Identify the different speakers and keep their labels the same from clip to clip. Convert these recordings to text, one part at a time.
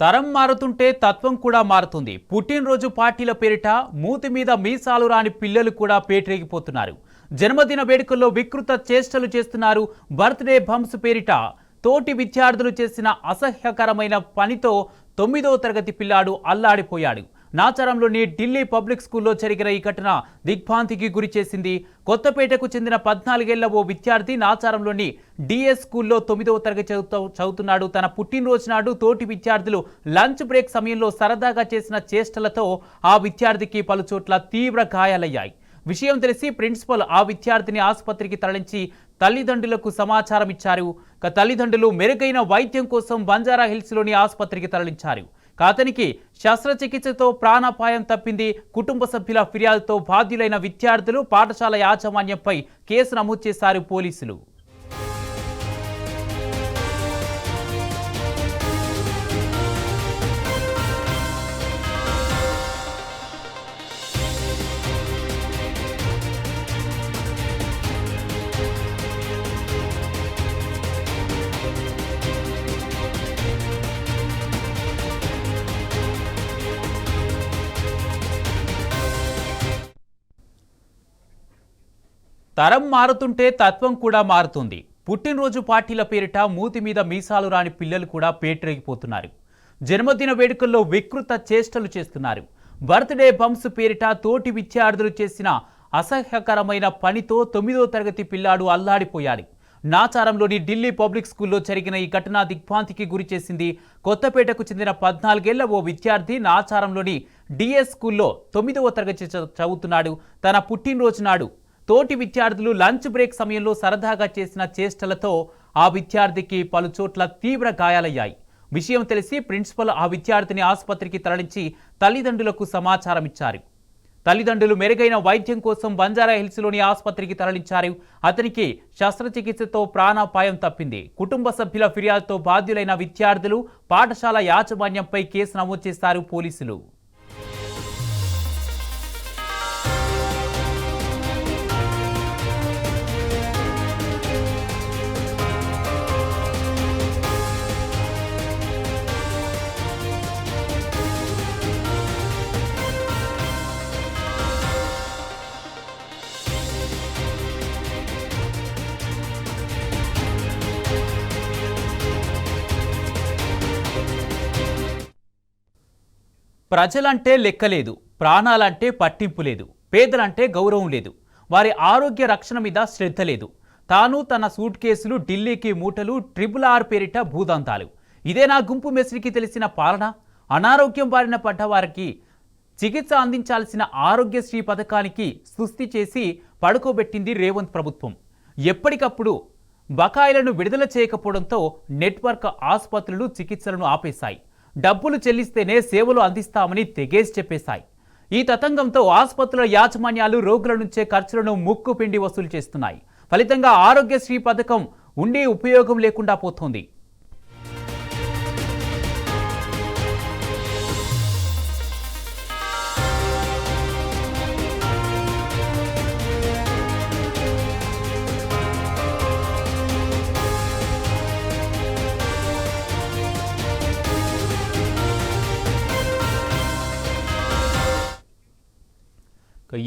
Speaker 1: తరం మారుతుంటే తత్వం కూడా మారుతుంది. పుట్టినరోజు పార్టీల పేరిట మూతి మీద మీసాలు రాని పిల్లలు కూడా పేటరేగిపోతున్నారు. జన్మదిన వేడుకల్లో వికృత చేష్టలు చేస్తున్నారు. బర్త్డే బంప్స్ పేరిట తోటి విద్యార్థులు చేసిన అసహ్యకరమైన పనితో 9వ తరగతి పిల్లాడు అల్లాడిపోయాడు. నాచారంలోని ఢిల్లీ పబ్లిక్ స్కూల్లో జరిగిన ఈ ఘటన దిగ్భ్రాంతికి గురి చేసింది. కొత్తపేటకు చెందిన 14 ఏళ్ల ఓ విద్యార్థి నాచారంలోని డిఎస్ స్కూల్లో 9వ తరగతి చదువుతున్నాడు. తన పుట్టినరోజు నాడు తోటి విద్యార్థులు లంచ్ బ్రేక్ సమయంలో సరదాగా చేసిన చేష్టలతో ఆ విద్యార్థికి పలుచోట్ల తీవ్ర గాయాలయ్యాయి. విషయం తెలిసి ప్రిన్సిపల్ ఆ విద్యార్థిని ఆసుపత్రికి తరలించి తల్లిదండ్రులకు సమాచారం ఇచ్చారు. తల్లిదండ్రులు మెరుగైన వైద్యం కోసం బంజారా హిల్స్లోని ఆసుపత్రికి తరలించారు. అతనికి శస్త్రచికిత్సతో ప్రాణాపాయం తప్పింది. కుటుంబ సభ్యుల ఫిర్యాదుతో బాధ్యులైన విద్యార్థులు పాఠశాల యాజమాన్యంపై కేసు నమోదు చేశారు పోలీసులు. తరం మారుతుంటే తత్వం కూడా మారుతుంది. పుట్టినరోజు పార్టీల పేరిట మూతి మీద మీసాలు రాని పిల్లలు కూడా పేటరేగిపోతున్నారు. జన్మదిన వేడుకల్లో వికృత చేష్టలు చేస్తున్నారు. బర్త్డే బంప్స్ పేరిట తోటి విద్యార్థులు చేసిన అసహ్యకరమైన పనితో 9వ తరగతి పిల్లాడు అల్లాడిపోయాడు. నాచారంలోని ఢిల్లీ పబ్లిక్ స్కూల్లో జరిగిన ఈ ఘటన దిగ్భ్రాంతికి గురి చేసింది. కొత్తపేటకు చెందిన 14 ఏళ్ల ఓ విద్యార్థి నాచారంలోని డిఎస్ స్కూల్లో 9వ తరగతి చదువుతున్నాడు. తన పుట్టినరోజు నాడు తోటి విద్యార్థులు లంచ్ బ్రేక్ సమయంలో సరదాగా చేసిన చేష్టలతో ఆ విద్యార్థికి పలుచోట్ల తీవ్ర గాయాలయ్యాయి. విషయం తెలిసి ప్రిన్సిపల్ ఆ విద్యార్థిని ఆసుపత్రికి తరలించి తల్లిదండ్రులకు సమాచారం ఇచ్చారు. తల్లిదండ్రులు మెరుగైన వైద్యం కోసం బంజారా హిల్స్లోని ఆసుపత్రికి తరలించారు. అతనికి శస్త్రచికిత్సతో ప్రాణాపాయం తప్పింది. కుటుంబ సభ్యుల ఫిర్యాదుతో బాధ్యులైన విద్యార్థులు పాఠశాల యాజమాన్యంపై కేసు నమోదు చేశారు పోలీసులు. ప్రజలంటే లెక్కలేదు, ప్రాణాలంటే పట్టింపు లేదు, పేదలంటే గౌరవం లేదు, వారి ఆరోగ్య రక్షణ మీద శ్రద్ధ లేదు. తాను తన సూట్ కేసులు, ఢిల్లీకి మూటలు, RRR పేరిట భూదంతాలు. ఇదే నా గుంపు మెస్రికి తెలిసిన పాలన. అనారోగ్యం బారిన పడ్డ వారికి చికిత్స అందించాల్సిన ఆరోగ్యశ్రీ పథకానికి సుస్థి చేసి పడుకోబెట్టింది రేవంత్ ప్రభుత్వం. ఎప్పటికప్పుడు బకాయిలను విడుదల చేయకపోవడంతో నెట్వర్క్ ఆసుపత్రులు చికిత్సలను ఆపేశాయి. డబ్బులు చెల్లిస్తేనే సేవలు అందిస్తామని తెగేసి చెప్పేశాయి. ఈ తతంగంతో ఆసుపత్రుల యాజమాన్యాలు రోగుల నుంచే ఖర్చులను ముక్కు పిండి వసూలు చేస్తున్నాయి. ఫలితంగా ఆరోగ్యశ్రీ పథకం ఉండి ఉపయోగం లేకుండా పోతోంది.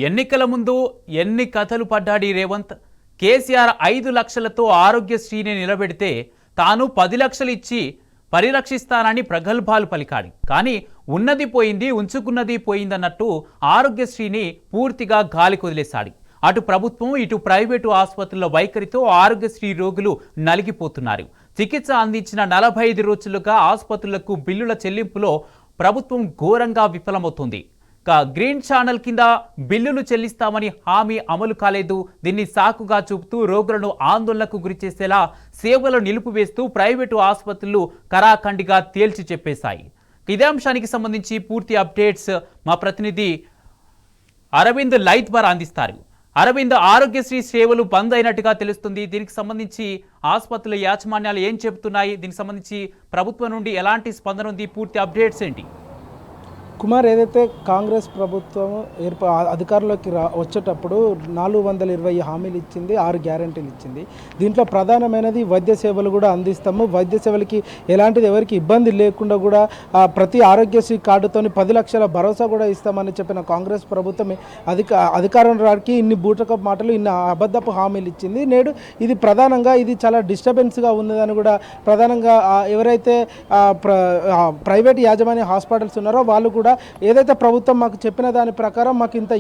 Speaker 1: ఎన్నికల ముందు ఎన్ని కథలు పడ్డాడు రేవంత్. కేసీఆర్ 5 లక్షలతో ఆరోగ్యశ్రీని నిలబెడితే తాను 10 లక్షలు ఇచ్చి పరిరక్షిస్తానని ప్రగల్భాలు పలికాడు. కానీ ఉన్నది పోయింది, ఉంచుకున్నది పోయిందన్నట్టు ఆరోగ్యశ్రీని పూర్తిగా గాలి కొదిలేశాడు. అటు ప్రభుత్వం, ఇటు ప్రైవేటు ఆసుపత్రుల వైఖరితో ఆరోగ్యశ్రీ రోగులు నలిగిపోతున్నారు. చికిత్స అందించిన 45 రోజులుగా ఆసుపత్రులకు బిల్లుల చెల్లింపులో ప్రభుత్వం ఘోరంగా విఫలమవుతుంది. గ్రీన్ ఛానల్ కింద బిల్లులు చెల్లిస్తామని హామీ అమలు కాలేదు. దీన్ని సాకుగా చూపుతూ రోగులను ఆందోళనకు గురిచేసేలా సేవలు నిలిపివేస్తూ ప్రైవేటు ఆసుపత్రులు కరాఖండిగా తేల్చి చెప్పేశాయి. ఇదే అంశానికి సంబంధించి పూర్తి అప్డేట్స్ మా ప్రతినిధి అరవింద్ లైట్ ద్వారా అందిస్తారు. అరవింద్, ఆరోగ్యశ్రీ సేవలు బంద్ అయినట్టుగా తెలుస్తుంది. దీనికి సంబంధించి ఆసుపత్రుల యాజమాన్యాలు ఏం చెబుతున్నాయి? దీనికి సంబంధించి ప్రభుత్వం నుండి ఎలాంటి స్పందన ఉంది? పూర్తి అప్డేట్స్ ఏంటి?
Speaker 2: కుమార్, ఏదైతే కాంగ్రెస్ ప్రభుత్వం అధికారంలోకి వచ్చేటప్పుడు 420 హామీలు ఇచ్చింది, 6 గ్యారెంటీలు ఇచ్చింది. దీంట్లో ప్రధానమైనది వైద్య సేవలు కూడా అందిస్తాము, వైద్య సేవలకి ఎలాంటిది ఎవరికి ఇబ్బంది లేకుండా కూడా ప్రతి ఆరోగ్యశ్రీ కార్డుతోని 10 లక్షల భరోసా కూడా ఇస్తామని చెప్పిన కాంగ్రెస్ ప్రభుత్వం అధికారం రాకి ఇన్ని బూటకపు మాటలు, ఇన్ని అబద్ధపు హామీలు ఇచ్చింది. నేడు ఇది ప్రధానంగా ఇది చాలా డిస్టర్బెన్స్గా ఉన్నదని కూడా ప్రధానంగా ఎవరైతే ప్రైవేట్ యాజమాన్య హాస్పిటల్స్ ఉన్నారో వాళ్ళు కూడా ఏదైతే ప్రభుత్వం మాకు చెప్పిన దాని ప్రకారం మాకు ఇంత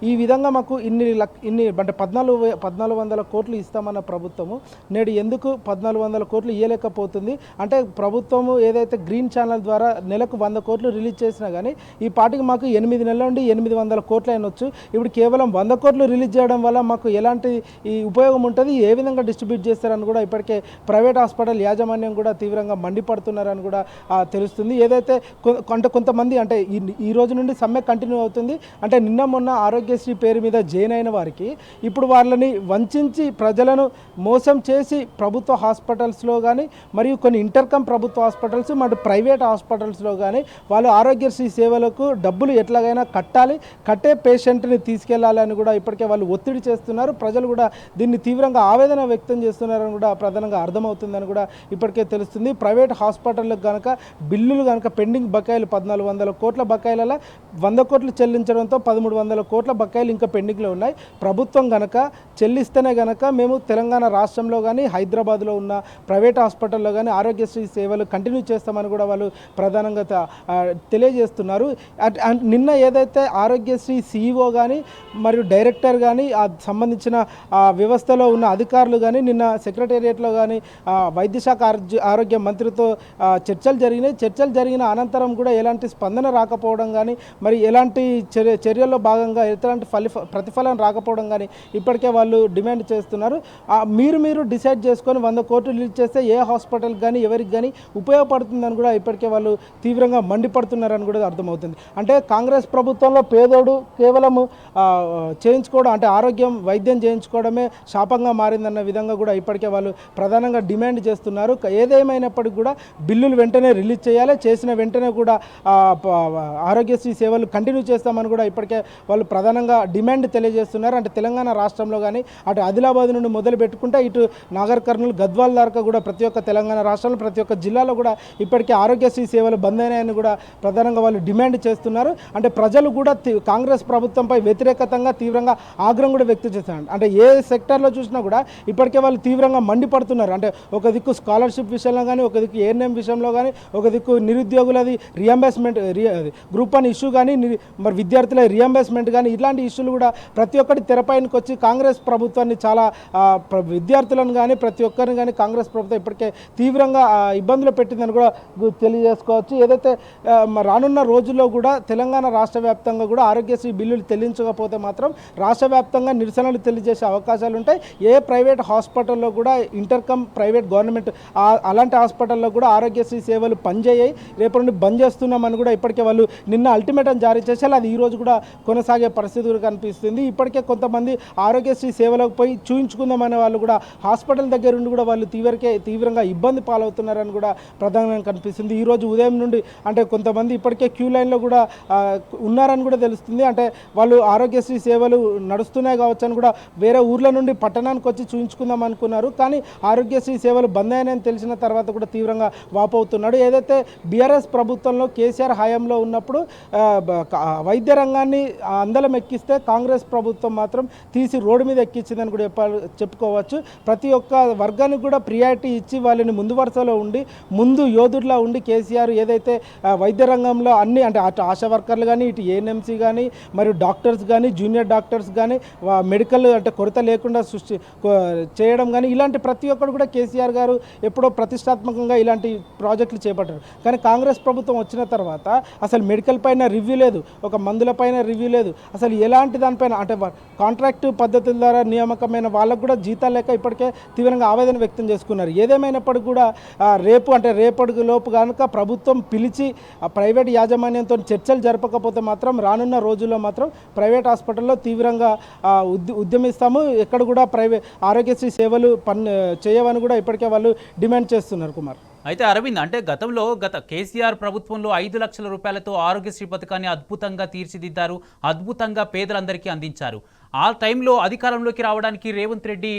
Speaker 2: ఈ విధంగా మాకు ఇన్ని అంటే 1400 కోట్లు ఇస్తామన్న ప్రభుత్వము నేడు ఎందుకు 1400 కోట్లు ఇవ్వలేకపోతుంది అంటే ప్రభుత్వము ఏదైతే గ్రీన్ ఛానల్ ద్వారా నెలకు 100 కోట్లు రిలీజ్ చేసినా కానీ ఈ పాటికి మాకు 8 నెలల నుండి 800 కోట్లు అయినొచ్చు. ఇప్పుడు కేవలం 100 కోట్లు రిలీజ్ చేయడం వల్ల మాకు ఎలాంటి ఈ ఉపయోగం ఉంటుంది, ఏ విధంగా డిస్ట్రిబ్యూట్ చేస్తారని కూడా ఇప్పటికే ప్రైవేట్ హాస్పిటల్ యాజమాన్యం కూడా తీవ్రంగా మండిపడుతున్నారని కూడా తెలుస్తుంది. ఏదైతే కొంతమంది అంటే ఈ రోజు నుండి సమ్మె కంటిన్యూ అవుతుంది. అంటే నిన్న మొన్న ఆరోగ్యశ్రీ పేరు మీద జైన్ అయిన వారికి ఇప్పుడు వాళ్ళని వంచి ప్రజలను మోసం చేసి ప్రభుత్వ హాస్పిటల్స్లో కానీ మరియు కొన్ని ఇంటర్కమ్ ప్రభుత్వ హాస్పిటల్స్ మరియు ప్రైవేట్ హాస్పిటల్స్లో కానీ వాళ్ళు ఆరోగ్యశ్రీ సేవలకు డబ్బులు ఎట్లాగైనా కట్టే పేషెంట్ని తీసుకెళ్లాలని కూడా ఇప్పటికే వాళ్ళు ఒత్తిడి చేస్తున్నారు. ప్రజలు కూడా దీన్ని తీవ్రంగా ఆవేదన వ్యక్తం చేస్తున్నారని కూడా ప్రధానంగా అర్థమవుతుందని కూడా ఇప్పటికే తెలుస్తుంది. ప్రైవేట్ హాస్పిటల్లకు కనుక బిల్లులు కనుక పెండింగ్ బకాయిలు 1400 కోట్ల బకాయిలలో 100 కోట్లు చెల్లించడంతో 1300 కోట్ల బకాయిలు ఇంకా పెండింగ్లో ఉన్నాయి. ప్రభుత్వం కనుక చెల్లిస్తేనే కనుక మేము తెలంగాణ రాష్ట్రంలో కానీ హైదరాబాద్లో ఉన్న ప్రైవేట్ హాస్పిటల్లో కానీ ఆరోగ్యశ్రీ సేవలు కంటిన్యూ చేస్తామని కూడా వాళ్ళు ప్రధానంగా తెలియజేస్తున్నారు. నిన్న ఏదైతే ఆరోగ్యశ్రీ CEO కానీ మరియు డైరెక్టర్ కానీ సంబంధించిన వ్యవస్థలో ఉన్న అధికారులు కానీ నిన్న సెక్రటేరియట్లో కానీ వైద్యశాఖ ఆరోగ్య మంత్రితో చర్చలు జరిగిన అనంతరం కూడా ఎలాంటి స్పందన రాకపోవడం కానీ మరి ఎలాంటి చర్యల్లో భాగంగా ఎలాంటి ప్రతిఫలం రాకపోవడం కానీ ఇప్పటికే వాళ్ళు డిమాండ్ చేస్తున్నారు. మీరు డిసైడ్ చేసుకొని 100 కోట్లు రిలీజ్ చేస్తే ఏ హాస్పిటల్ కానీ ఎవరికి కానీ ఉపయోగపడుతుందని కూడా ఇప్పటికే వాళ్ళు తీవ్రంగా మండిపడుతున్నారని కూడా అర్థమవుతుంది. అంటే కాంగ్రెస్ ప్రభుత్వంలో పేదోడు కేవలం చేయించుకోవడం అంటే వైద్యం చేయించుకోవడమే శాపంగా మారిందన్న విధంగా కూడా ఇప్పటికే వాళ్ళు ప్రధానంగా డిమాండ్ చేస్తున్నారు. ఏదేమైనప్పటికీ కూడా బిల్లులు వెంటనే రిలీజ్ చేయాలి, చేసిన వెంటనే కూడా ఆరోగ్యశ్రీ సేవలు కంటిన్యూ చేస్తామని కూడా ఇప్పటికే వాళ్ళు ప్రధానంగా డిమాండ్ తెలియజేస్తున్నారు. అంటే తెలంగాణ రాష్ట్రంలో కానీ అటు ఆదిలాబాద్ నుండి మొదలు పెట్టుకుంటే ఇటు నాగర్ కర్నూలు గద్వాల్ దాకా కూడా ప్రతి ఒక్క తెలంగాణ రాష్ట్రంలో ప్రతి ఒక్క జిల్లాలో కూడా ఇప్పటికే ఆరోగ్యశ్రీ సేవలు బంద్ అయినాయని కూడా ప్రధానంగా వాళ్ళు డిమాండ్ చేస్తున్నారు. అంటే ప్రజలు కూడా కాంగ్రెస్ ప్రభుత్వంపై వ్యతిరేకతంగా తీవ్రంగా ఆగ్రహం కూడా వ్యక్తం చేస్తున్నారు. అంటే ఏ సెక్టర్లో చూసినా కూడా ఇప్పటికే వాళ్ళు తీవ్రంగా మండిపడుతున్నారు. అంటే ఒక దిక్కు స్కాలర్షిప్ విషయంలో కానీ, ఒక దిక్కు ఏఎన్ఎం విషయంలో కానీ, ఒక దిక్కు నిరుద్యోగులది రియంబర్స్మెంట్ గ్రూప్ 1 ఇష్యూ కానీ, మరి విద్యార్థుల రియంబర్స్మెంట్ కానీ ఇలాంటి ఇష్యూలు కూడా ప్రతి ఒక్కటి తెరపైనకి వచ్చి కాంగ్రెస్ ప్రభుత్వాన్ని చాలా విద్యార్థులను కానీ ప్రతి ఒక్కరిని కానీ కాంగ్రెస్ ప్రభుత్వం ఇప్పటికే తీవ్రంగా ఇబ్బందులు పెట్టిందని కూడా తెలియజేసుకోవచ్చు. ఏదైతే రానున్న రోజుల్లో కూడా తెలంగాణ రాష్ట్ర వ్యాప్తంగా కూడా ఆరోగ్యశ్రీ బిల్లులు చెల్లించకపోతే మాత్రం రాష్ట్ర వ్యాప్తంగా నిరసనలు తెలియజేసే అవకాశాలు ఉంటాయి. ఏ ప్రైవేట్ హాస్పిటల్లో కూడా ఇంటర్కమ్ ప్రైవేట్ గవర్నమెంట్ అలాంటి హాస్పిటల్లో కూడా ఆరోగ్యశ్రీ సేవలు పనిచేయాయి, రేపటి నుండి బంద్ చేస్తున్నామని కూడా ఇప్పటికే వాళ్ళు నిన్న అల్టిమేటం జారీ చేశారు. అది ఈరోజు కూడా కొనసాగే పరిస్థితి కూడా కనిపిస్తుంది. ఇప్పటికే కొంతమంది ఆరోగ్యశ్రీ సేవలకు పోయి చూయించుకుందామనే వాళ్ళు కూడా హాస్పిటల్ దగ్గర నుండి కూడా వాళ్ళు తీవ్రంగా ఇబ్బంది పాలవుతున్నారని కూడా ప్రధానంగా కనిపిస్తుంది. ఈరోజు ఉదయం నుండి అంటే కొంతమంది ఇప్పటికే క్యూ లైన్లో కూడా ఉన్నారని కూడా తెలుస్తుంది. అంటే వాళ్ళు ఆరోగ్యశ్రీ సేవలు నడుస్తున్నాయి కావచ్చు అని కూడా వేరే ఊర్ల నుండి పట్టణానికి వచ్చి చూయించుకుందాం అనుకున్నారు. కానీ ఆరోగ్యశ్రీ సేవలు బంద్ అయినాయని తెలిసిన తర్వాత కూడా తీవ్రంగా వాపోతున్నాడు. ఏదైతే బీఆర్ఎస్ ప్రభుత్వంలో కేసీఆర్ హయాంలో ఉన్నప్పుడు వైద్య రంగాన్ని అందలం ఎక్కిస్తే కాంగ్రెస్ ప్రభుత్వం మాత్రం తీసి రోడ్డు మీద ఎక్కించిందని కూడా చెప్పుకోవచ్చు. ప్రతి ఒక్క వర్గానికి కూడా ప్రియారిటీ ఇచ్చి వాళ్ళని ముందు వరుసలో ఉండి ముందు యోధుడిలా ఉండి కేసీఆర్ ఏదైతే వైద్య రంగంలో అన్ని అంటే అటు ఆశా వర్కర్లు కానీ ఇటు ఏఎన్ఎంసీ కానీ మరియు డాక్టర్స్ కానీ జూనియర్ డాక్టర్స్ కానీ మెడికల్ అంటే కొరత లేకుండా చేయడం కానీ ఇలాంటి ప్రతి ఒక్కరు కూడా కేసీఆర్ గారు ఎప్పుడో ప్రతిష్టాత్మకంగా ఇలాంటి ప్రాజెక్టులు చేపట్టారు. కానీ కాంగ్రెస్ ప్రభుత్వం వచ్చిన తర్వాత అసలు మెడికల్ పైన రివ్యూ లేదు, ఒక మందుల పైన రివ్యూ లేదు, అసలు ఎలాంటి దానిపైన అంటే కాంట్రాక్ట్ పద్ధతుల ద్వారా నియామకమైన వాళ్ళకు కూడా జీతాలు లేక ఇప్పటికే తీవ్రంగా ఆవేదన వ్యక్తం చేసుకున్నారు. ఏదేమైనప్పటికీ కూడా రేపటి లోపు కనుక ప్రభుత్వం పిలిచి ప్రైవేట్ యాజమాన్యంతో చర్చలు జరపకపోతే మాత్రం రానున్న రోజుల్లో మాత్రం ప్రైవేట్ హాస్పిటల్లో తీవ్రంగా ఉద్యమిస్తాము, ఎక్కడ కూడా ఆరోగ్యశ్రీ సేవలు చేయవని కూడా ఇప్పటికే వాళ్ళు డిమాండ్ చేస్తున్నారు. కుమార్.
Speaker 1: అయితే అరవింద్, అంటే గత కేసీఆర్ ప్రభుత్వంలో 5 లక్షల రూపాయలతో ఆరోగ్యశ్రీ పథకాన్ని అద్భుతంగా తీర్చిదిద్దారు, అద్భుతంగా పేదలందరికీ అందించారు. ఆ టైంలో అధికారంలోకి రావడానికి రేవంత్ రెడ్డి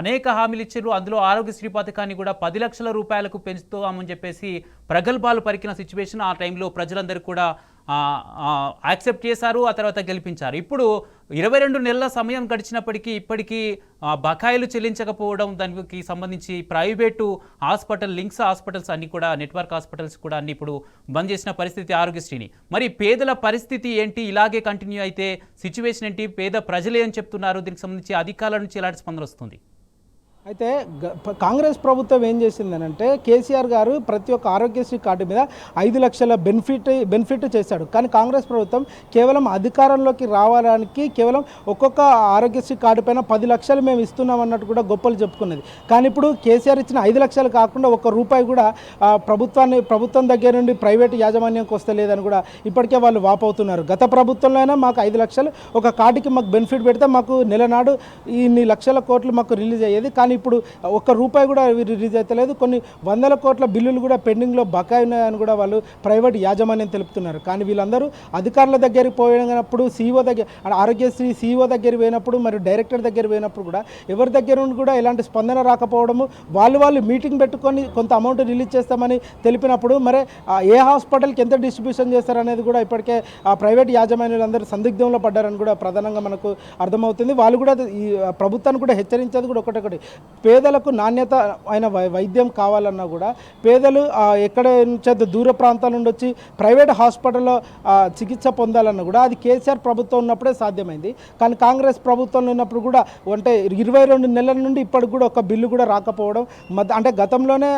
Speaker 1: అనేక హామీలు ఇచ్చారు. అందులో ఆరోగ్యశ్రీ పథకాన్ని కూడా 10 లక్షల రూపాయలకు పెంచుతామని చెప్పేసి ప్రగల్భాలు పలికిన సిచ్యువేషన్. ఆ టైంలో ప్రజలందరూ కూడా యాక్సెప్ట్ చేశారు, ఆ తర్వాత గెలిపించారు. ఇప్పుడు 22 నెలల సమయం గడిచినప్పటికీ ఇప్పటికీ బకాయిలు చెల్లించకపోవడం, దానికి సంబంధించి ప్రైవేటు లింక్స్ హాస్పిటల్స్ అన్ని కూడా, నెట్వర్క్ హాస్పిటల్స్ కూడా అన్ని ఇప్పుడు బంద్ చేసిన పరిస్థితి ఆరోగ్యశ్రీని. మరి పేదల పరిస్థితి ఏంటి? ఇలాగే కంటిన్యూ అయితే సిచ్యువేషన్ ఏంటి? పేద ప్రజలు ఏం చెప్తున్నారు? దీనికి సంబంధించి అధికారుల నుంచి ఎలాంటి స్పందన వస్తుంది?
Speaker 2: అయితే కాంగ్రెస్ ప్రభుత్వం ఏం చేసిందనంటే, కేసీఆర్ గారు ప్రతి ఒక్క ఆరోగ్యశ్రీ కార్డు మీద 5 లక్షల బెనిఫిట్ చేశాడు. కానీ కాంగ్రెస్ ప్రభుత్వం కేవలం అధికారంలోకి రావడానికి కేవలం ఒక్కొక్క ఆరోగ్యశ్రీ కార్డు పైన 10 లక్షలు మేము ఇస్తున్నాం అన్నట్టు కూడా గొప్పలు చెప్పుకున్నది. కానీ ఇప్పుడు కేసీఆర్ ఇచ్చిన 5 లక్షలు కాకుండా ₹1 కూడా ప్రభుత్వం దగ్గర నుండి ప్రైవేటు యాజమాన్యంకి వస్తలేదని కూడా ఇప్పటికే వాళ్ళు వాపవుతున్నారు. గత ప్రభుత్వంలో అయినా మాకు 5 లక్షలు ఒక కార్డుకి మాకు బెనిఫిట్ పెడితే మాకు నెలనాడు ఇన్ని లక్షల కోట్లు మాకు రిలీజ్ అయ్యేది. కానీ ఇప్పుడు ₹1 కూడా రిలీజ్ అవుతలేదు. కొన్ని 100 కోట్ల బిల్లులు కూడా పెండింగ్లో బకాయి ఉన్నాయని కూడా వాళ్ళు ప్రైవేట్ యాజమాన్యం తెలుపుతున్నారు. కానీ వీళ్ళందరూ అధికారుల దగ్గరికి పోయినప్పుడు, ఆరోగ్యశ్రీ సీఈఓ దగ్గర పోయినప్పుడు, మరియు డైరెక్టర్ దగ్గర పోయినప్పుడు కూడా ఎవరి దగ్గర నుండి కూడా ఎలాంటి స్పందన రాకపోవడము, వాళ్ళు మీటింగ్ పెట్టుకొని కొంత అమౌంట్ రిలీజ్ చేస్తామని తెలిపినప్పుడు మరి ఏ హాస్పిటల్కి ఎంత డిస్ట్రిబ్యూషన్ చేస్తారనేది కూడా ఇప్పటికే ఆ ప్రైవేట్ యాజమాన్యులందరూ సందిగ్ధంలో పడ్డారని కూడా ప్రధానంగా మనకు అర్థమవుతుంది. వాళ్ళు కూడా ఈ ప్రభుత్వాన్ని కూడా హెచ్చరించేది కూడా ఒకటి, పేదలకు నాణ్యత అయిన వైద్యం కావాలన్నా కూడా పేదలు ఎక్కడ నుంచి దూర ప్రాంతాల నుండి వచ్చి ప్రైవేట్ హాస్పిటల్లో చికిత్స పొందాలన్నా కూడా అది కేసీఆర్ ప్రభుత్వం ఉన్నప్పుడే సాధ్యమైంది. కానీ కాంగ్రెస్ ప్రభుత్వంలో ఉన్నప్పుడు కూడా అంటే 22 నెలల నుండి ఇప్పటికి కూడా ఒక బిల్లు కూడా రాకపోవడం, అంటే గతంలోనే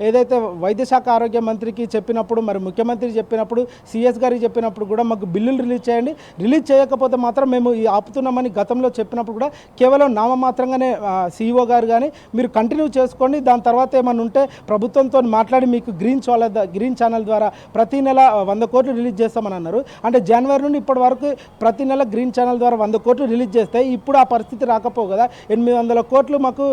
Speaker 2: ఏదైతే వైద్య శాఖ ఆరోగ్య మంత్రికి చెప్పినప్పుడు, మరి ముఖ్యమంత్రి చెప్పినప్పుడు, సిఎస్ గారికి చెప్పినప్పుడు కూడా మాకు బిల్లులు రిలీజ్ చేయండి, రిలీజ్ చేయకపోతే మాత్రం మేము ఆపుతున్నామని గతంలో చెప్పినప్పుడు కూడా కేవలం నామమాత్రంగానే సీఈఓ గారు కానీ మీరు కంటిన్యూ చేసుకోండి, దాని తర్వాత ఏమైనా ఉంటే ప్రభుత్వంతో మాట్లాడి మీకు గ్రీన్ ఛానల్ ద్వారా ప్రతి నెల 100 కోట్లు రిలీజ్ చేస్తామని అన్నారు. అంటే జనవరి నుండి ఇప్పటి వరకు ప్రతి నెల గ్రీన్ ఛానల్ ద్వారా 100 కోట్లు రిలీజ్ చేస్తే ఇప్పుడు ఆ పరిస్థితి రాకపోవు కదా, 800 కోట్లు మాకు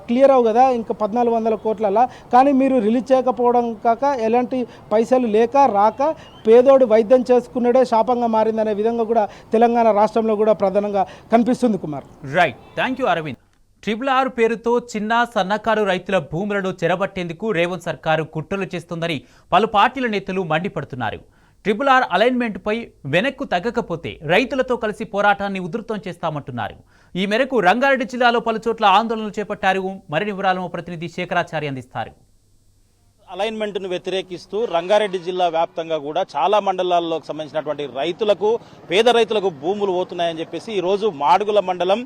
Speaker 2: క్లియర్ అవ్వు కదా, ఇంకా 1400 కోట్లలా. కానీ మీరు రిలీజ్ చేయకపోవడం కాక ఎలాంటి పైసలు లేక రాక పేదోడు వైద్యం చేసుకున్నాడే శాపంగా మారిందనే విధంగా కూడా తెలంగాణ రాష్ట్రంలో కూడా ప్రధానంగా కనిపిస్తుంది. Kumar,
Speaker 1: right, thank you Aravind. RRR పేరుతో చిన్న సన్నకారు రైతుల భూములను చెరబట్టేందుకు రేవంత్ సర్కారు కుట్రలు చేస్తుందని పలు పార్టీల నేతలు మండిపడుతున్నారు. RRR అలైన్మెంట్పై వెనక్కు తగ్గకపోతే రైతులతో కలిసి పోరాటాన్ని ఉధృతం చేస్తామంటున్నారు. ఈ మేరకు రంగారెడ్డి జిల్లాలో పలుచోట్ల ఆందోళనలు చేపట్టారు. మరిన్ని వివరాలను ప్రతినిధి శేఖరాచారి అందిస్తారు.
Speaker 3: అలైన్మెంట్ను వ్యతిరేకిస్తూ రంగారెడ్డి జిల్లా వ్యాప్తంగా కూడా చాలా మండలాల్లో సంబంధించినటువంటి రైతులకు, పేద రైతులకు భూములు పోతున్నాయని చెప్పేసి ఈరోజు మాడుగుల మండలం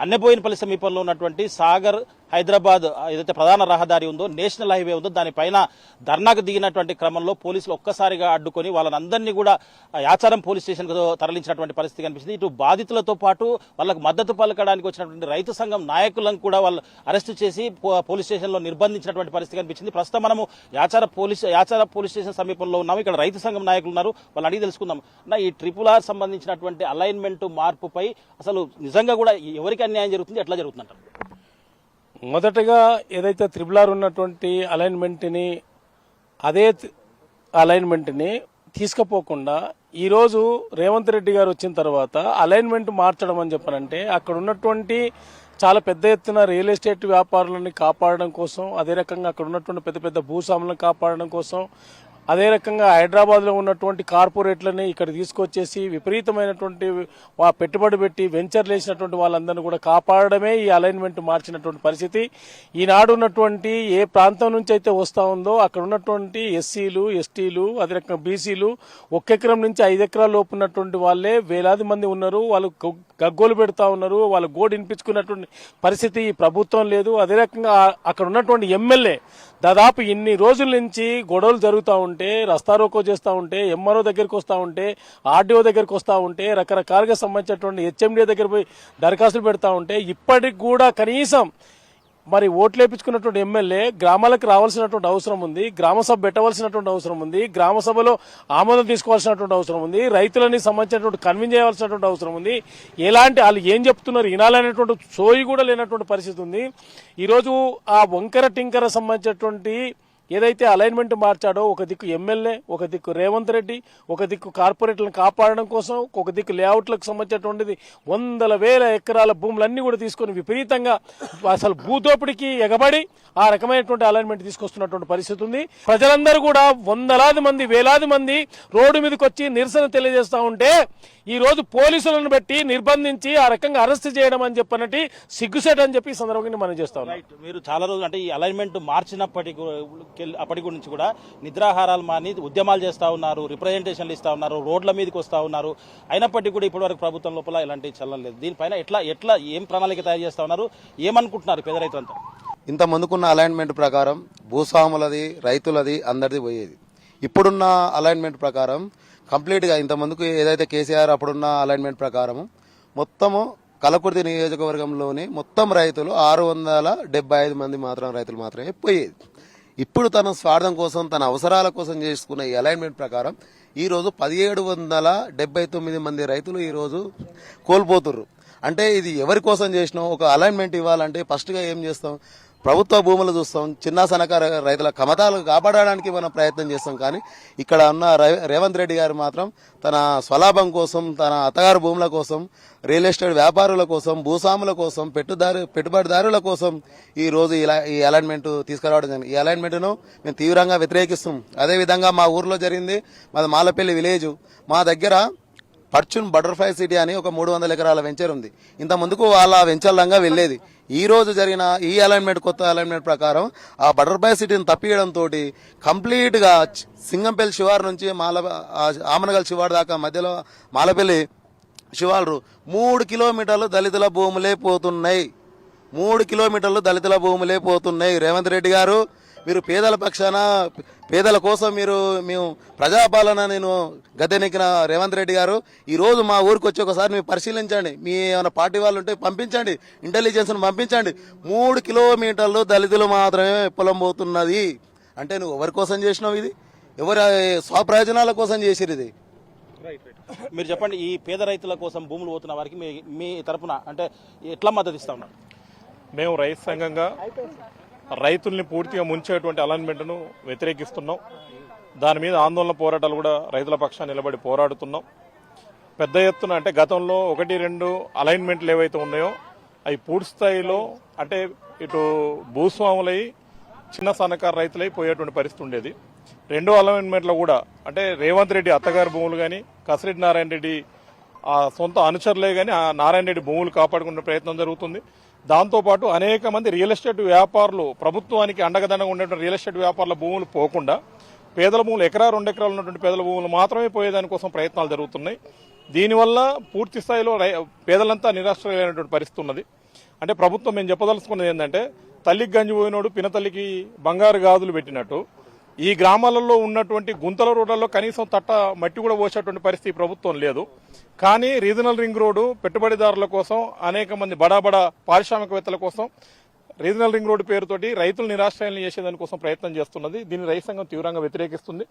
Speaker 3: అన్నెబోయినపల్లి సమీపంలో ఉన్నటువంటి సాగర్ హైదరాబాద్ ఏదైతే ప్రధాన రహదారి ఉందో, నేషనల్ హైవే ఉందో, దానిపైన ధర్నాకు దిగినటువంటి క్రమంలో పోలీసులు ఒక్కసారిగా అడ్డుకొని వాళ్ళందరినీ కూడా యాచారం పోలీస్ స్టేషన్కు తరలించినటువంటి పరిస్థితి కనిపిస్తుంది. ఇటు బాధితులతో పాటు వాళ్ళకు మద్దతు పలకడానికి వచ్చినటువంటి రైతు సంఘం నాయకులను కూడా వాళ్ళు అరెస్టు చేసి పోలీస్ స్టేషన్లో నిర్బంధించినటువంటి పరిస్థితి కనిపించింది. ప్రస్తుతం మనము యాచార పోలీస్ స్టేషన్ సమీపంలో ఉన్నాము. ఇక్కడ రైతు సంఘం నాయకులు ఉన్నారు, వాళ్ళు అడిగి తెలుసుకుందాం. ఈ RRR సంబంధించినటువంటి అలైన్మెంట్ మార్పుపై అసలు నిజంగా కూడా ఎవరికి అన్యాయం జరుగుతుంది, ఎట్లా జరుగుతుందంటారు?
Speaker 4: మొదటగా ఏదైతే RRR ఉన్నటువంటి అదే అలైన్మెంట్ని తీసుకుపోకుండా ఈరోజు రేవంత్ రెడ్డి గారు వచ్చిన తర్వాత అలైన్మెంట్ మార్చడం అని చెప్పారంటే అక్కడ ఉన్నటువంటి చాలా పెద్ద ఎత్తున రియల్ ఎస్టేట్ వ్యాపారులను కాపాడడం కోసం, అదే రకంగా అక్కడ ఉన్నటువంటి పెద్ద పెద్ద భూస్వాములను కాపాడడం కోసం, అదే రకంగా హైదరాబాద్లో ఉన్నటువంటి కార్పొరేట్లని ఇక్కడ తీసుకొచ్చేసి విపరీతమైనటువంటి పెట్టుబడి పెట్టి వెంచర్లు వేసినటువంటి వాళ్ళందరినీ కూడా కాపాడడమే ఈ అలైన్మెంట్ మార్చినటువంటి పరిస్థితి. ఈనాడు ఉన్నటువంటి ఏ ప్రాంతం నుంచి అయితే వస్తూ ఉందో అక్కడ ఉన్నటువంటి ఎస్సీలు, ఎస్టీలు, అదే రకంగా బీసీలు 1 ఎకరం నుంచి 5 ఎకరాల లోపు ఉన్నటువంటి వాళ్ళే వేలాది మంది ఉన్నారు. వాళ్ళు గగ్గోలు పెడతా ఉన్నారు, వాళ్ళు గోడు వినిపించుకున్నటువంటి పరిస్థితి ఈ ప్రభుత్వం లేదు. అదే రకంగా అక్కడ ఉన్నటువంటి ఎమ్మెల్యే దాదాపు ఇన్ని రోజుల నుంచి గొడవలు జరుగుతూ ఉంటే, రస్తారోకో చేస్తూ ఉంటే, ఎంఆర్ఓ దగ్గరికి వస్తూ ఉంటే, ఆర్డీఓ దగ్గరికి వస్తూ ఉంటే, రకరకాలుగా సంబంధించినటువంటి హెచ్ఎండి దగ్గర పోయి దరఖాస్తులు పెడతా ఉంటే ఇప్పటికి కూడా కనీసం మరి ఓట్లు వేయించుకున్నటువంటి ఎమ్మెల్యే గ్రామాలకు రావాల్సినటువంటి అవసరం ఉంది, గ్రామ సభ పెట్టవలసినటువంటి అవసరం ఉంది, గ్రామ సభలో ఆమోదం తీసుకోవాల్సినటువంటి అవసరం ఉంది, రైతులని సంబంధించినటువంటి కన్విన్స్ చేయాల్సినటువంటి అవసరం ఉంది. ఎలాంటి వాళ్ళు ఏం చెప్తున్నారు వినాలనేటువంటి సోయి కూడా లేనటువంటి పరిస్థితి ఉంది. ఈరోజు ఆ వంకర టింకర సంబంధించినటువంటి ఏదైతే అలైన్మెంట్ మార్చాడో ఒక దిక్కు ఎమ్మెల్యే, ఒక దిక్కు రేవంత్ రెడ్డి, ఒక దిక్కు కార్పొరేట్లను కాపాడడం కోసం, ఒక దిక్కు లేఅవుట్లకు సంబంధించినటువంటిది 100,000 ఎకరాల భూములన్నీ కూడా తీసుకొని విపరీతంగా అసలు భూదోపిడికి ఎగబడి ఆ రకమైనటువంటి అలైన్మెంట్ తీసుకొస్తున్నటువంటి పరిస్థితి ఉంది. ప్రజలందరూ కూడా వందలాది మంది, వేలాది మంది రోడ్డు మీదకి వచ్చి నిరసన తెలియజేస్తా ఉంటే ఈ రోజు పోలీసులను బట్టి నిర్బంధించి ఆ రకంగా అరెస్ట్ చేయడం అని చెప్పనట్టు సిగ్గుసేట్ అని చెప్పి ఈ సందర్భంగా మనం చేస్తా ఉన్నాం.
Speaker 3: మీరు చాలా రోజులు అంటే ఈ అలైన్మెంట్ అప్పటి గురించి కూడా నిద్రాహారాలు మాని ఉద్యమాలు చేస్తా ఉన్నారు, రిప్రజెంటేషన్లు ఇస్తా ఉన్నారు, రోడ్ల మీదకి వస్తా ఉన్నారు. అయినప్పటికీ కూడా ఇప్పటివరకు ప్రభుత్వం లోపల ఎలాంటి చలనం లేదు. దీనిపైన ఎట్లా ఏం ప్రణాళిక తయారు చేస్తా ఉన్నారు, ఏమనుకుంటున్నారు పేద రైతులంతా?
Speaker 5: ఇంత ముందుకున్న అలైన్మెంట్ ప్రకారం భూస్వాములది, రైతులది అందరిది పోయేది. ఇప్పుడున్న అలైన్మెంట్ ప్రకారం కంప్లీట్గా ఇంత ముందుకు ఏదైతే కేసీఆర్ అప్పుడున్న అలైన్మెంట్ ప్రకారం మొత్తము కలకుర్తి నియోజకవర్గంలోని మొత్తం రైతులు 675 మంది రైతులు మాత్రమే పోయేది. ఇప్పుడు తన స్వార్థం కోసం, తన అవసరాల కోసం చేసుకున్న ఈ అలైన్మెంట్ ప్రకారం ఈరోజు 1779 మంది రైతులు ఈరోజు కోల్పోతుర్రు. అంటే ఇది ఎవరి కోసం చేసినాం? ఒక అలైన్మెంట్ ఇవ్వాలంటే ఫస్ట్గా ఏం చేస్తాం? ప్రభుత్వ భూములు చూస్తాం, చిన్న సన్నకారు రైతుల కమతాలు కాపాడడానికి మనం ప్రయత్నం చేస్తాం. కానీ ఇక్కడ ఉన్న రేవంత్ రెడ్డి గారు మాత్రం తన స్వలాభం కోసం, తన అత్తగారు భూముల కోసం, రియల్ ఎస్టేట్ వ్యాపారుల కోసం, భూస్వాముల కోసం, పెట్టుబడిదారుల కోసం ఈ రోజు ఈ అలైన్మెంట్ తీసుకురావడం జరిగింది. ఈ అలైన్మెంట్ను మేము తీవ్రంగా వ్యతిరేకిస్తాం. అదేవిధంగా మా ఊర్లో జరిగింది, మాది మాలపల్లి విలేజ్. మా దగ్గర పర్చున్ బటర్ఫ్లై సిటీ అని ఒక 300 ఎకరాల వెంచర్ ఉంది. ఇంత ముందుకు వాళ్ళ వెంచర్లంగా వెళ్లేది. ఈ రోజు జరిగిన ఈ అలైన్మెంట్, కొత్త అలైన్మెంట్ ప్రకారం ఆ బటర్ఫ్లై సిటీని తప్పియడంతో కంప్లీట్ గా సింగంపల్లి శివారు నుంచి ఆమనగల్ శివారు దాకా మధ్యలో మాలపల్లి శివారు 3 కిలోమీటర్లు దళితుల భూములే పోతున్నాయి. 3 కిలోమీటర్లు దళితుల భూములే పోతున్నాయి. రేవంత్ రెడ్డి గారు, మీరు పేదల పక్షాన, పేదల కోసం మేము ప్రజాపాలన నేను గద్దెనెక్కిన రేవంత్ రెడ్డి గారు, ఈ రోజు మా ఊరికి వచ్చి ఒకసారి మీరు పరిశీలించండి. మీ ఏమైనా పార్టీ వాళ్ళు ఉంటే పంపించండి, ఇంటెలిజెన్స్ను పంపించండి. 3 కిలోమీటర్లు దళితులు మాత్రమే పొలం పోతున్నది. అంటే నువ్వు ఎవరి కోసం చేసినావు? ఇది ఎవరి స్వప్రయోజనాల కోసం చేసిరు ఇది?
Speaker 3: మీరు చెప్పండి, ఈ పేద రైతుల కోసం భూములు పోతున్న వారికి మీ తరపున అంటే ఎట్లా మద్దతు ఇస్తా ఉన్నారు?
Speaker 4: మేము రైతు సంఘంగా రైతుల్ని పూర్తిగా ముంచేటువంటి అలైన్మెంట్ను వ్యతిరేకిస్తున్నాం. దాని మీద ఆందోళన పోరాటాలు కూడా రైతుల పక్షాన్ని నిలబడి పోరాడుతున్నాం. పెద్ద ఎత్తున అంటే గతంలో 1-2 అలైన్మెంట్లు ఏవైతే ఉన్నాయో అవి పూర్తి స్థాయిలో అంటే ఇటు భూస్వాములై చిన్న సన్నకారు రైతులై పోయేటువంటి పరిస్థితి ఉండేది. 2వ అలైన్మెంట్లో కూడా అంటే రేవంత్ రెడ్డి అత్తగారి భూములు కానీ, కసిరెడ్డి నారాయణ రెడ్డి ఆ సొంత అనుచరులే కానీ ఆ నారాయణ రెడ్డి భూములు కాపాడుకునే ప్రయత్నం జరుగుతుంది. దాంతోపాటు అనేక మంది రియల్ ఎస్టేట్ వ్యాపారులు, ప్రభుత్వానికి అండగదండగా ఉండేటువంటి రియల్ ఎస్టేట్ వ్యాపారుల భూములు పోకుండా పేదల భూములు 1-2 ఎకరాలు ఉన్నటువంటి పేదల భూములు మాత్రమే పోయేదానికోసం ప్రయత్నాలు జరుగుతున్నాయి. దీనివల్ల పూర్తి స్థాయిలో పేదలంతా నిరాశ్రయమైనటువంటి పరిస్థితి ఉన్నది. అంటే ప్రభుత్వం మేము చెప్పదలుచుకున్నది ఏంటంటే, తల్లికి గంజి పోయినోడు పినతల్లికి బంగారు గాజులు పెట్టినట్టు ఈ గ్రామాలలో ఉన్నటువంటి గుంతల రోడ్లలో కనీసం తట్ట మట్టి కూడా పోసేటువంటి పరిస్థితి ప్రభుత్వం లేదు. కానీ రీజనల్ రింగ్ రోడ్డు పెట్టుబడిదారుల కోసం, అనేక మంది బడా పారిశ్రామికవేత్తల కోసం రీజనల్ రింగ్ రోడ్డు పేరుతోటి రైతులు నిరాశ్రయాలను చేసేదానికోసం ప్రయత్నం చేస్తున్నది. దీన్ని రైతు సంఘం తీవ్రంగా వ్యతిరేకిస్తుంది.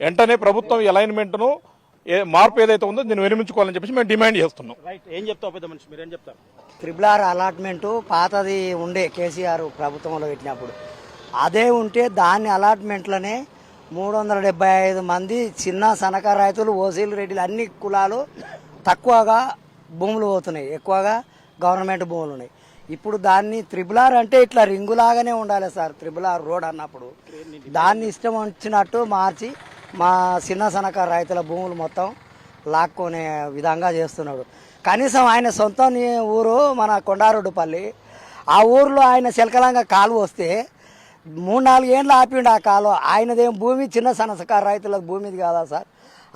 Speaker 4: వెంటనే ప్రభుత్వం ఈ అలైన్మెంట్ను మార్పు ఏదైతే ఉందో దీన్ని విరమించుకోవాలని చెప్పేసి మేము డిమాండ్ చేస్తున్నాం.
Speaker 3: ఏం చెప్తావు పెద్ద మనిషి, మీరేం చెప్తారు?
Speaker 6: RRR అలాట్మెంట్ పాతది ఉండే కేసీఆర్ ప్రభుత్వంలో పెట్టినప్పుడు అదే ఉంటే దాన్ని అలాట్మెంట్లోనే 375 మంది చిన్న సన్నకారు రైతులు, ఓసీలు, రెడ్డిలు అన్ని కులాలు తక్కువగా భూములు పోతున్నాయి, ఎక్కువగా గవర్నమెంట్ భూములు ఉన్నాయి. ఇప్పుడు దాన్ని RRR అంటే ఇట్లా రింగులాగానే ఉండాలి సార్. RRR రోడ్ అన్నప్పుడు దాన్ని ఇష్టం వచ్చినట్టు మార్చి మా చిన్న సన్నకారు రైతుల భూములు మొత్తం లాక్కునే విధంగా చేస్తున్నాడు. కనీసం ఆయన సొంత ఊరు మన కొండారెడ్డిపల్లి, ఆ ఊర్లో ఆయన చిలకలంగా కాలువ వస్తే 3-4 ఏళ్ళు ఆపిండు ఆ కాలువ. ఆయనదేం భూమి చిన్న సన్నకారు రైతుల భూమిది కాదా సార్?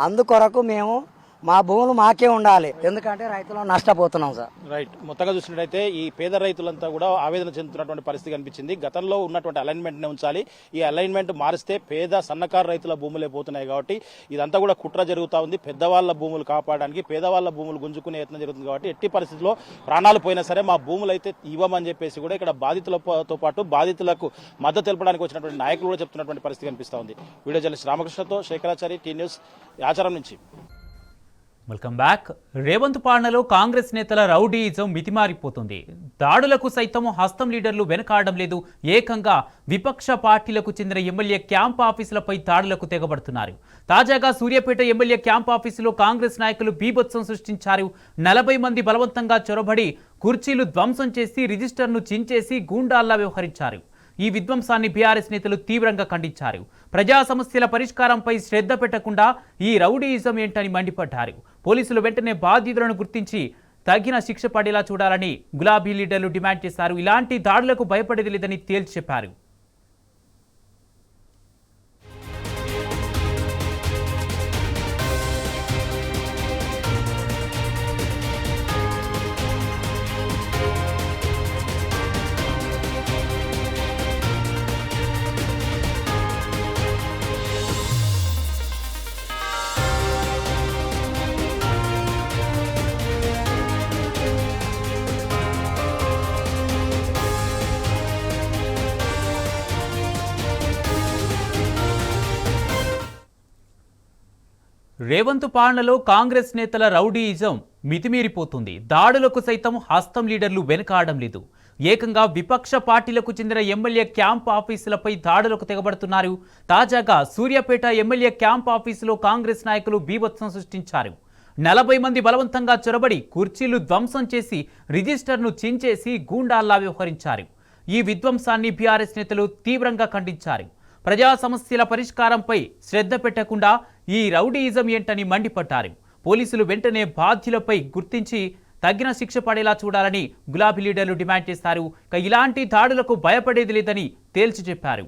Speaker 6: అందుకొరకు మేము మా భూములు మాకే ఉండాలి, ఎందుకంటే రైతులు నష్టపోతున్నాం సార్.
Speaker 3: రైట్. మొత్తంగా చూసినట్టయితే ఈ పేద రైతులంతా కూడా ఆవేదన చెందుతున్నటువంటి పరిస్థితి కనిపించింది. గతంలో ఉన్నటువంటి అలైన్మెంట్ని ఉంచాలి, ఈ అలైన్మెంట్ మారిస్తే పేద సన్నకారు రైతుల భూములే పోతున్నాయి. కాబట్టి ఇదంతా కూడా కుట్ర జరుగుతూ ఉంది. పెద్దవాళ్ల భూములు కాపాడడానికి పేదవాళ్ల భూములు గుంజుకునే యత్నం జరుగుతుంది. కాబట్టి ఎట్టి పరిస్థితుల్లో ప్రాణాలు పోయినా సరే మా భూములు అయితే ఇవ్వమని చెప్పేసి కూడా ఇక్కడ బాధితులతో పాటు బాధితులకు మద్దతు తెలపడానికి వచ్చినటువంటి నాయకులు కూడా చెప్తున్నటువంటి పరిస్థితి కనిపిస్తూ ఉంది. వీడియో జర్నలిస్ట్ రామకృష్ణతో శేఖరాచారి, టీ న్యూస్, ఆచారం నుంచి.
Speaker 1: Welcome back. రేవంత్ పాలనలో కాంగ్రెస్ నేతల రౌడీయిజం మితిమారిపోతుంది. దాడులకు సైతం హస్తం లీడర్లు వెనకాడడం లేదు. ఏకంగా విపక్ష పార్టీలకు చెందిన ఎమ్మెల్యే క్యాంప్ ఆఫీసులపై దాడులకు తెగబడుతున్నారు. తాజాగా సూర్యాపేట ఎమ్మెల్యే క్యాంప్ ఆఫీసులో కాంగ్రెస్ నాయకులు బీభత్సం సృష్టించారు. 40 మంది బలవంతంగా చొరబడి కుర్చీలు ధ్వంసం చేసి రిజిస్టర్ను చించేసి గూండాల్లా వ్యవహరించారు. ఈ విధ్వంసాన్ని బీఆర్ఎస్ నేతలు తీవ్రంగా ఖండించారు. ప్రజా సమస్యల పరిష్కారంపై శ్రద్ధ పెట్టకుండా ఈ రౌడీయిజం ఏంటని మండిపడ్డారు. పోలీసులు వెంటనే బాధితులను గుర్తించి తగిన శిక్ష పడేలా చూడాలని గులాబీ లీడర్లు డిమాండ్ చేశారు. ఇలాంటి దాడులకు భయపడేది లేదని తేల్చి చెప్పారు. రేవంత్ పాలనలో కాంగ్రెస్ నేతల రౌడీయిజం మితిమీరిపోతుంది. దాడులకు సైతం హస్తం లీడర్లు వెనకాడడం లేదు. ఏకంగా విపక్ష పార్టీలకు చెందిన ఎమ్మెల్యే క్యాంప్ ఆఫీసులపై దాడులకు తెగబడుతున్నారు. తాజాగా సూర్యాపేట ఎమ్మెల్యే క్యాంప్ ఆఫీసులో కాంగ్రెస్ నాయకులు బీభత్సం సృష్టించారు. 40 మంది బలవంతంగా చొరబడి కుర్చీలు ధ్వంసం చేసి రిజిస్టర్ను చించేసి గూండాల్లా వ్యవహరించారు. ఈ విధ్వంసాన్ని బీఆర్ఎస్ నేతలు తీవ్రంగా ఖండించారు. ప్రజా సమస్యల పరిష్కారంపై శ్రద్ధ పెట్టకుండా ఈ రౌడీయిజం ఏంటని మండిపడ్డారు. పోలీసులు వెంటనే బాధ్యులపై గుర్తించి తగిన శిక్ష పడేలా చూడాలని గులాబీ లీడర్లు డిమాండ్ చేశారు. ఇలాంటి దాడులకు భయపడేది లేదని తేల్చి చెప్పారు.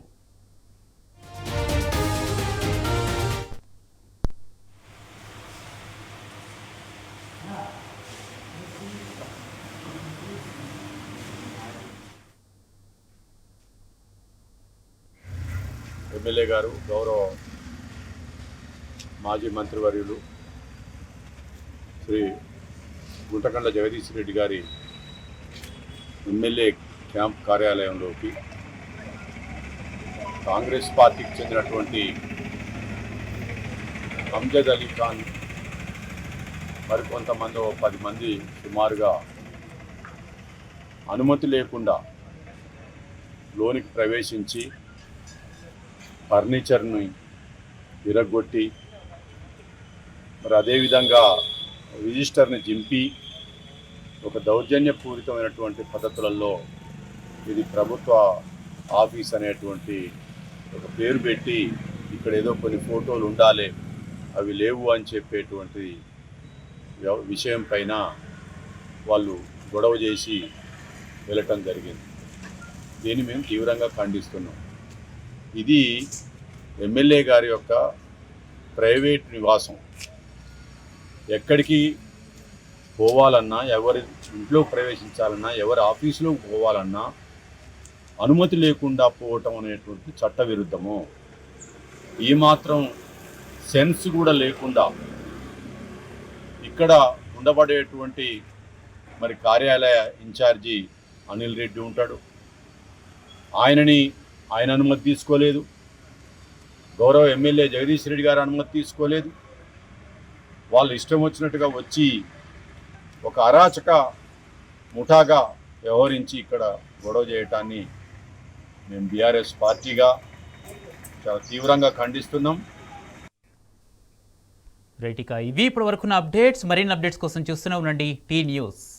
Speaker 7: ఎమ్మెల్యే గారు, గౌరవ మాజీ మంత్రివర్యులు శ్రీ గుంటకండ్ల జగదీష్ రెడ్డి గారి ఎమ్మెల్యే క్యాంప్ కార్యాలయంలోకి కాంగ్రెస్ పార్టీకి చెందినటువంటి అమ్జద్ అలీ ఖాన్ మరికొంతమంది 10 మంది సుమారుగా అనుమతి లేకుండా లోనికి ప్రవేశించి ఫర్నిచర్ని విరగొట్టి మరి అదేవిధంగా రిజిస్టర్ని చింపి ఒక దౌర్జన్యపూరితమైనటువంటి పద్ధతులలో ఇది ప్రభుత్వ ఆఫీస్ అనేటువంటి ఒక పేరు పెట్టి ఇక్కడ ఏదో కొన్ని ఫోటోలు ఉండాలి, అవి లేవు అని చెప్పేటువంటి విషయం పైన వాళ్ళు గొడవ చేసి వెళ్ళటం జరిగింది. దీన్ని మేము తీవ్రంగా ఖండిస్తున్నాం. ఇది ఎమ్మెల్యే గారి యొక్క ప్రైవేట్ నివాసం. ఎక్కడికి పోవాలన్నా, ఎవరి ఇంట్లో ప్రవేశించాలన్నా, ఎవరి ఆఫీసులో పోవాలన్నా అనుమతి లేకుండా పోవటం అనేటువంటి చట్ట విరుద్ధము. ఈ మాత్రం సెన్స్ కూడా లేకుండా ఇక్కడ ఉండబడేటువంటి మరి కార్యాలయ ఇన్ఛార్జి అనిల్ రెడ్డి ఉంటాడు. ఆయన అనుమతి తీసుకోలేదు. గౌరవ ఎమ్మెల్యే జగదీష్ రెడ్డి గారు అనుమతి తీసుకోలేదు. వాళ్ళు ఇష్టం వచ్చినట్టుగా వచ్చి ఒక అరాచక ముఠాగా వ్యవహరించి ఇక్కడ గొడవ చేయటాన్ని మేము బీఆర్ఎస్ పార్టీగా చాలా తీవ్రంగా ఖండిస్తున్నాం.
Speaker 1: రైట్, ఇక ఇవి ఇప్పటి వరకున్న అప్డేట్స్. మరిన్ని అప్డేట్స్ కోసం చూస్తూనే ఉండండి టీ న్యూస్.